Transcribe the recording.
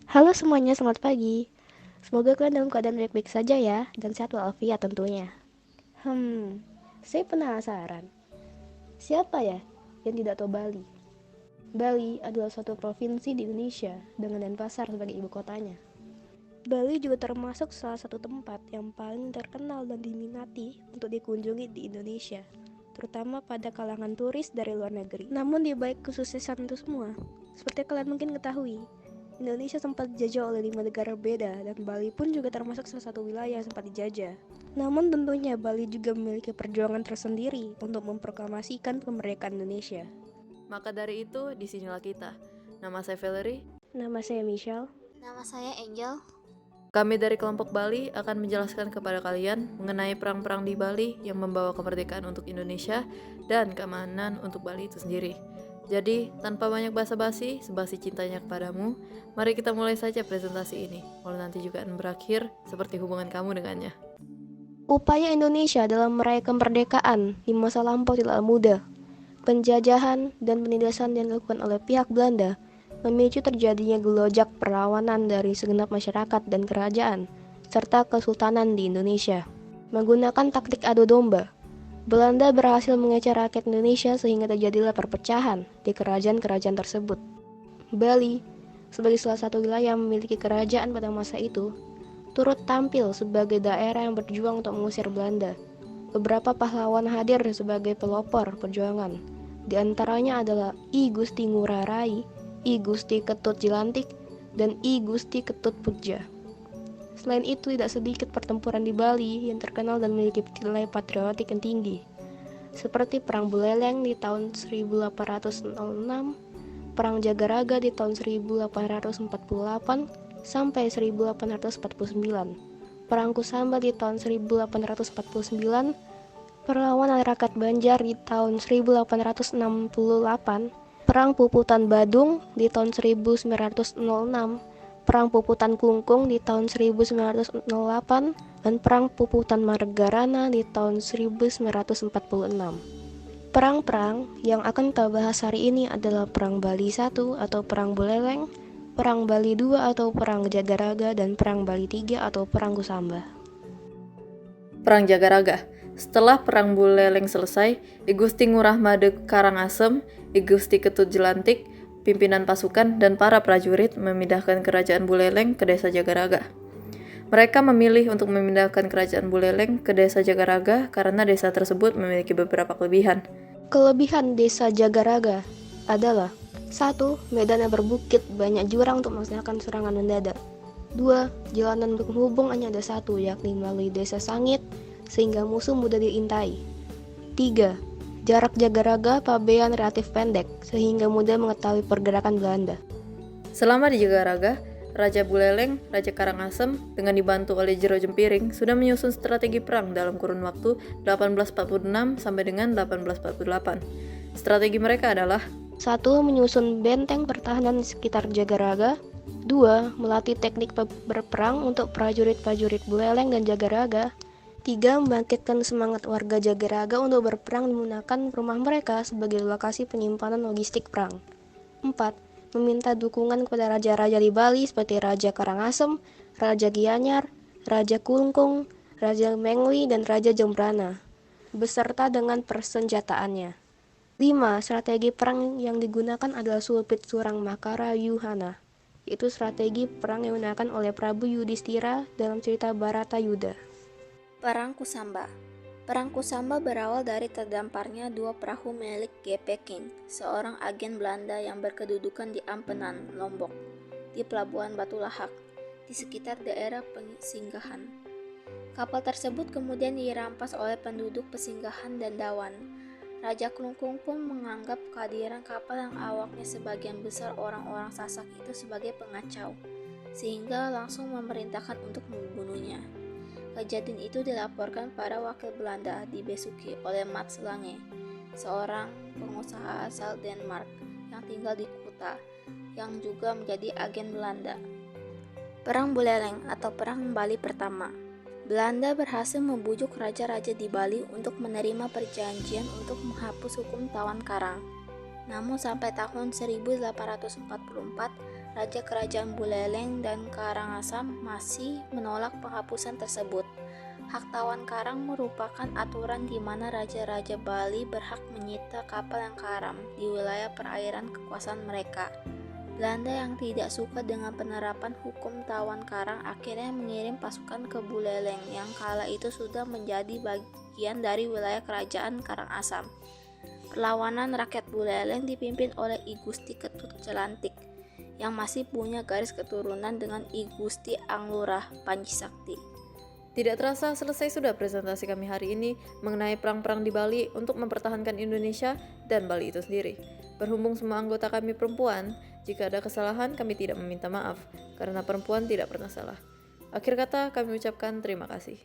Halo semuanya, selamat pagi. Semoga kalian dalam keadaan baik-baik saja ya, dan sehat walafiat tentunya. Saya penasaran, siapa ya yang tidak tahu Bali? Bali adalah suatu provinsi di Indonesia dengan Denpasar sebagai ibu kotanya. Bali juga termasuk salah satu tempat yang paling terkenal dan diminati untuk dikunjungi di Indonesia, terutama pada kalangan turis dari luar negeri. Namun di balik kesuksesan itu semua, seperti kalian mungkin ketahui, Indonesia sempat dijajah oleh 5 negara berbeda dan Bali pun juga termasuk salah satu wilayah yang sempat dijajah. Namun tentunya Bali juga memiliki perjuangan tersendiri untuk memproklamasikan kemerdekaan Indonesia. Maka dari itu, disinilah kita. Nama saya Valerie. Nama saya Michelle. Nama saya Angel. Kami dari kelompok Bali akan menjelaskan kepada kalian mengenai perang-perang di Bali yang membawa kemerdekaan untuk Indonesia dan keamanan untuk Bali itu sendiri. Jadi, tanpa banyak basa-basi, sebasi cintanya kepadamu, mari kita mulai saja presentasi ini. Walau nanti juga akan berakhir seperti hubungan kamu dengannya. Upaya Indonesia dalam meraih kemerdekaan di masa lampau tidaklah mudah. Penjajahan dan penindasan yang dilakukan oleh pihak Belanda memicu terjadinya gelojak perlawanan dari segenap masyarakat dan kerajaan, serta kesultanan di Indonesia. Menggunakan taktik adu domba, Belanda berhasil mengecer rakyat Indonesia sehingga terjadilah perpecahan di kerajaan-kerajaan tersebut. Bali, sebagai salah satu wilayah yang memiliki kerajaan pada masa itu, turut tampil sebagai daerah yang berjuang untuk mengusir Belanda. Beberapa pahlawan hadir sebagai pelopor perjuangan. Di antaranya adalah I Gusti Ngurah Rai, I Gusti Ketut Jilantik, dan I Gusti Ketut Putja. Selain itu, tidak sedikit pertempuran di Bali yang terkenal dan memiliki nilai patriotik yang tinggi, seperti Perang Buleleng di tahun 1806, Perang Jagaraga di tahun 1848 sampai 1849, Perang Kusamba di tahun 1849, perlawanan rakyat Banjar di tahun 1868, Perang Puputan Badung di tahun 1906, Perang Puputan Klungkung di tahun 1908, dan Perang Puputan Margarana di tahun 1946. Perang-perang yang akan kita bahas hari ini adalah Perang Bali I atau Perang Buleleng, Perang Bali II atau Perang Jagaraga, dan Perang Bali III atau Perang Kusamba. Perang Jagaraga. Setelah Perang Buleleng selesai, I Gusti Ngurah Made Karangasem, I Gusti Ketut Jelantik, pimpinan pasukan dan para prajurit memindahkan kerajaan Buleleng ke desa Jagaraga. Mereka memilih untuk memindahkan kerajaan Buleleng ke desa Jagaraga karena desa tersebut memiliki beberapa kelebihan. Kelebihan desa Jagaraga adalah 1. Medannya berbukit, banyak jurang untuk melaksanakan serangan mendadak. 2. Jalanan penghubung hanya ada satu, yakni melalui desa Sangit, sehingga musuh mudah diintai. 3. Jarak Jagaraga Pabean relatif pendek, sehingga mudah mengetahui pergerakan Belanda. Selama di Jagaraga, Raja Buleleng, Raja Karangasem, dengan dibantu oleh Jero Jempiring, sudah menyusun strategi perang dalam kurun waktu 1846 sampai dengan 1848. Strategi mereka adalah 1. Menyusun benteng pertahanan di sekitar Jagaraga. 2. Melatih teknik berperang untuk prajurit-prajurit Buleleng dan Jagaraga. 3. Membangkitkan semangat warga Jagaraga untuk berperang menggunakan rumah mereka sebagai lokasi penyimpanan logistik perang. 4. Meminta dukungan kepada raja-raja di Bali seperti Raja Karangasem, Raja Gianyar, Raja Kulungkung, Raja Mengli, dan Raja Jembrana, beserta dengan persenjataannya. 5. Strategi perang yang digunakan adalah Sulpit Surang Makara Yuhana, yaitu strategi perang yang digunakan oleh Prabu Yudhistira dalam cerita Bharata Yuddha. Perang Kusamba. Perang Kusamba berawal dari terdamparnya dua perahu milik G.P. King, seorang agen Belanda yang berkedudukan di Ampenan, Lombok, di Pelabuhan Batu Lahak, di sekitar daerah pesinggahan. Kapal tersebut kemudian dirampas oleh penduduk pesinggahan dan Dawan. Raja Klungkung pun menganggap kehadiran kapal yang awaknya sebagian besar orang-orang Sasak itu sebagai pengacau, sehingga langsung memerintahkan untuk membunuhnya. Kejadian itu dilaporkan pada wakil Belanda di Besuki oleh Mats Lange, seorang pengusaha asal Denmark yang tinggal di Kuta, yang juga menjadi agen Belanda. Perang Buleleng atau Perang Bali Pertama. Belanda berhasil membujuk raja-raja di Bali untuk menerima perjanjian untuk menghapus hukum tawan karang. Namun sampai tahun 1844, Raja Kerajaan Buleleng dan Karangasem masih menolak penghapusan tersebut. Hak tawan karang merupakan aturan di mana raja-raja Bali berhak menyita kapal yang karam di wilayah perairan kekuasaan mereka. Belanda yang tidak suka dengan penerapan hukum tawan karang akhirnya mengirim pasukan ke Buleleng yang kala itu sudah menjadi bagian dari wilayah kerajaan Karangasem. Perlawanan rakyat Buleleng dipimpin oleh I Gusti Ketut Jelantik yang masih punya garis keturunan dengan I Gusti Anglurah Panji Sakti. Tidak terasa selesai sudah presentasi kami hari ini mengenai perang-perang di Bali untuk mempertahankan Indonesia dan Bali itu sendiri. Berhubung semua anggota kami perempuan, jika ada kesalahan kami tidak meminta maaf, karena perempuan tidak pernah salah. Akhir kata kami ucapkan terima kasih.